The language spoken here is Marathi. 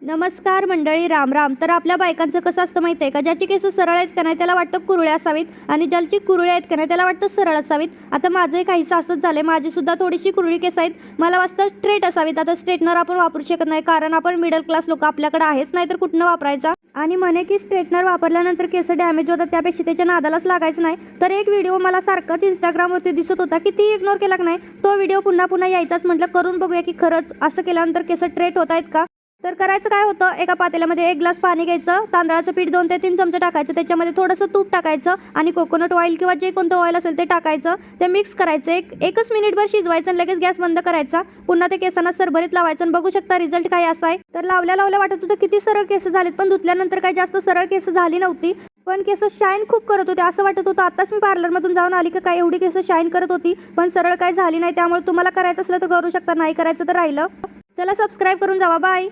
नमस्कार मंडळी, राम राम. तर आपल्या बायकांचं कसं असतं माहिती आहे का, ज्याची केस सरळ आहेत का नाही त्याला वाटतं कुरळे असावीत आणि ज्याची कुरळे आहेत का नाही त्याला वाटतं सरळ असावीत. आता माझंही काहीसं असंच झालं, माझी सुद्धा थोडीशी कुरळी केस आहेत, मला वाटतं स्ट्रेट असावीत. आता स्ट्रेटनर आपण वापरू शकत नाही कारण आपण मिडल क्लास लोक, आपल्याकडे आहेच नाही तर कुठनं वापरायचा. आणि म्हणे की स्ट्रेटनर वापरल्यानंतर केस डॅमेज होतात, त्यापेक्षा त्याच्या नादालाच लागायचं नाही. तर एक व्हिडिओ मला सारखाच इंस्टाग्रामवरती दिसत होता की ती इग्नोर केला की नाही, तो व्हिडिओ पुन्हा पुन्हा यायचाच. म्हटलं करून बघूया की खरंच असं केल्यानंतर केस स्ट्रेट होत आहेत का. तर करायचं काय होतं, एका पातेल्यामध्ये 1 ग्लास पाणी घ्यायचं, तांदळाचं पीठ 2 ते 3 चमचे टाकायचं, त्याच्यामध्ये थोडंसं तूप टाकायचं आणि कोकोनट ऑइल किंवा जे कोणतं ऑइल असेल ते टाकायचं. ते मिक्स करायचं, एकच मिनिटभर शिजवायचं आणि लगेच गॅस बंद करायचा. पुन्हा ते केसांना सरभरीत लावायचं आणि बघू शकता रिझल्ट काय असा आहे. तर लावल्या वाटत होतं किती सरळ केस झालेत, पण धुतल्यानंतर काही जास्त सरळ केस झाली नव्हती, पण केस शाईन खूप करत होते. असं वाटत होतं आताच मी पार्लरमधून जाऊन आली की काय एवढी केस शाईन करत होती, पण सरळ काय झाली नाही. त्यामुळे तुम्हाला करायचं असलं तर करू शकता, नाही करायचं तर राहिलं. चला सबस्क्राईब करून जावा. बाय.